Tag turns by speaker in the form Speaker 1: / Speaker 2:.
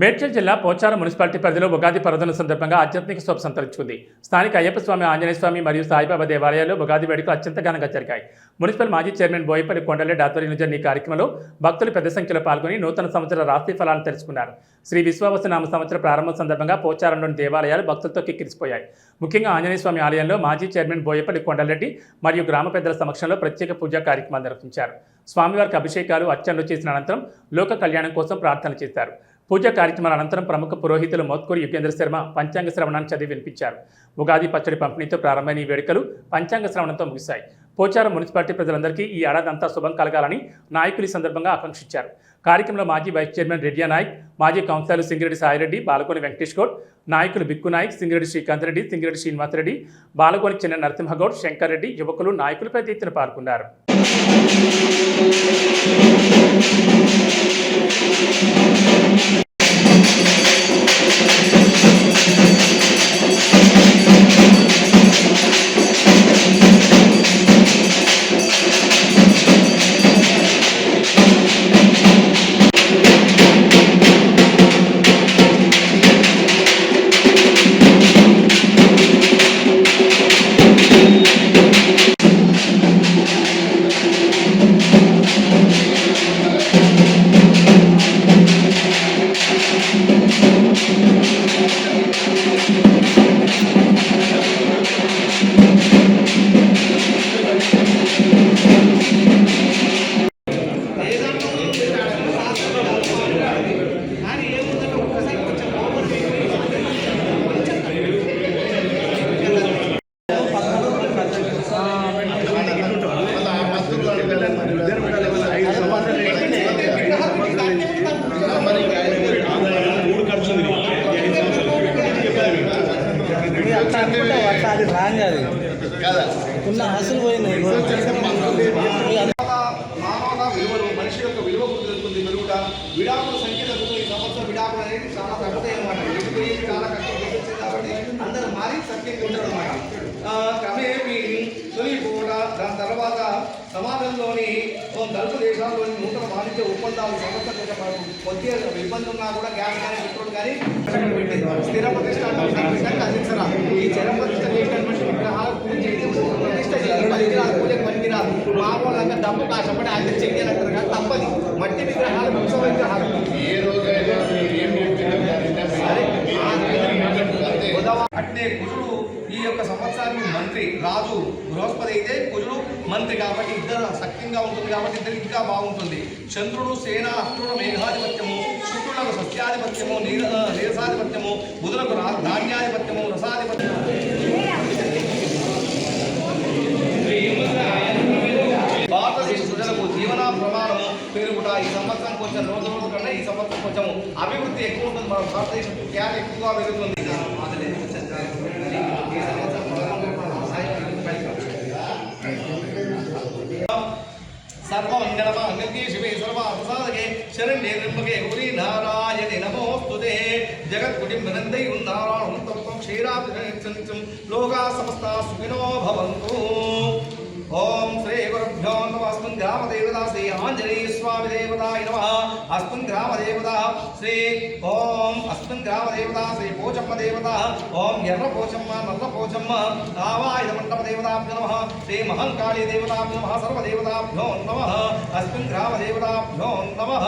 Speaker 1: మేడ్చల్ జిల్లా పోచారం మున్సిపాలిటీ పరిధిలో ఉగాది పర్వదినం సందర్భంగా ఆధ్యాత్మిక శోభ సంతరించుకుంది. స్థానిక అయ్యప్ప స్వామి, ఆంజనేయ స్వామి మరియు సాయిబాబా దేవాలయాల్లో ఉగాది వేడుకలు అత్యంత ఘనంగా జరిగాయి. మున్సిపల్ మాజీ చైర్మన్ బోయపల్లి కొండలెడ్డి ఆధ్వర్యంలో జరిగిన ఈ కార్యక్రమంలో భక్తులు పెద్ద సంఖ్యలో పాల్గొని నూతన సంవత్సర రాశి ఫలాలను తెలుసుకున్నారు. శ్రీ విశ్వావసునామ సంవత్సర ప్రారంభం సందర్భంగా పోచారంలోని దేవాలయాలు భక్తులతో కిక్కిరిసిపోయాయి. ముఖ్యంగా ఆంజనేయ స్వామి ఆలయంలో మాజీ చైర్మన్ బోయపల్లి కొండలెడ్డి మరియు గ్రామ పెద్దల సమక్షంలో ప్రత్యేక పూజా కార్యక్రమాలు నిర్వహించారు. స్వామివారికి అభిషేకాలు, అర్చనలు చేసిన అనంతరం లోక కళ్యాణం కోసం ప్రార్థనలు చేశారు. పూజా కార్యక్రమాల అనంతరం ప్రముఖ పురోహితులు మోత్కూరి యుగేంద్ర శర్మ పంచాంగ శ్రవణాన్ని చదివి వినిపించారు. ఉగాది పచ్చడి పంపిణీతో ప్రారంభమైన ఈ వేడుకలు పంచాంగ శ్రవణంతో ముగిశాయి. పోచారం మున్సిపాలిటీ ప్రజలందరికీ ఈ ఏడాదంతా శుభం కలగాలని నాయకులు ఈ సందర్భంగా ఆకాంక్షించారు. కార్యక్రమంలో మాజీ వైస్ చైర్మన్ రెడ్డియా నాయక్, మాజీ కౌన్సిలర్లు సింగిరెడ్డి సాయిరెడ్డి, బాలకోని వెంకటేష్ గౌడ్, నాయకులు బిక్కు నాయక్, సింగిరెడ్డి శ్రీకాంత్ రెడ్డి, సింగిరెడ్డి శ్రీనివాసరెడ్డి, బాలకోని చిన్న నరసింహగౌడ్, శంకర్ రెడ్డి, యువకులు, నాయకులు పెద్ద ఎత్తున పాల్గొన్నారు.
Speaker 2: అది రాంగ్ అది ఉన్న అసలు పోయింది.
Speaker 3: మానవ విలువలు మనిషి యొక్క విలువ గుర్తుంది మెరుగుట విడాకుల సంఖ్య తగ్గుతుంది. ఈ సంవత్సరం విడాకులు అనేది చాలా తగ్గుతాయి అన్నమాట. చాలా కష్టం గుర్తుంది కాబట్టి అందరూ మారి సత్యంగా ఉంటారు అనమాట. క్రమేపీ తొలిపోవట దాని తర్వాత సమాజంలోని గల్ఫ్ దేశాల్లోని నూతన వాణిజ్య ఒప్పందాలు సంస్థ కొద్దిగా ఇబ్బంది ఉన్నా కూడా గ్యాస్ కానీ పెట్రోల్ కానీ స్థిర ప్రతిష్ట అందించరా. ఈ స్థిర ప్రతిష్ట చేసినటువంటి విగ్రహాల పూజ ప్రతిష్ట పనికిరాదు, పూజకు పనికిరాదు. మామూలంగా డబ్బు కాశపడి ఆయన చెయ్యాలంటారు కానీ తప్పది. మట్టి విగ్రహాలు, వృక్ష విగ్రహాలు అట్నే కుజుడు ఈ యొక్క సంవత్సరానికి మంత్రి, రాజు బృహస్పతి అయితే కుజుడు మంత్రి కాబట్టి ఇద్దరు సఖ్యంగా ఉంటుంది కాబట్టి ఇద్దరు ఇంకా బాగుంటుంది. చంద్రుడు సేన, అష్టుడు మేఘాధిపత్యము, శుక్రులకు సస్యాధిపత్యము, నీరసాధిపత్యము, బుధులకు ధాన్యాధిపత్యము, రసాధిపత్యము. భారతదేశ ప్రజలకు జీవన ప్రమాణము పెరుగుట ఈ సంవత్సరం కొంచెం రోజు కన్నా ఈ సంవత్సరం కొంచెం అభివృద్ధి ఎక్కువ ఉంటుంది. మన భారతదేశం జ్ఞానం ఎక్కువగా పెరుగుతుంది. సర్వమంగళమాంగళ్యే శివే సర్వార్థసాధకే శరణ్యే త్ర్యంబకే గౌరీ నారాయణే నమోస్తుతే. జగత్కుటుంబనందై నారాయణం తం క్షీరాబ్ధిం లోకా సమస్తా సుఖినో భవంతు. ఓం శ్రీ గురుభ్యో నమః. అస్మిన్ గ్రామ దేవత శ్రీ ఆంజనేయ స్వామి దేవతాయ నమః. అస్మిన్ గ్రామ దేవత శ్రీ అస్మిన్ గ్రామ దేవత శ్రీ పోచమ్మ దేవత. ఓం ఎర్ర పోచమ్మ, నల్ల పోచమ్మ, ఆవాయుధ మండప దేవతాభ్యో నమః. శ్రీ మహంకాళీ దేవతాభ్యో నమః. సర్వదేవతాభ్యో నమః. అస్మిన్ గ్రామ దేవతాభ్యో నమః.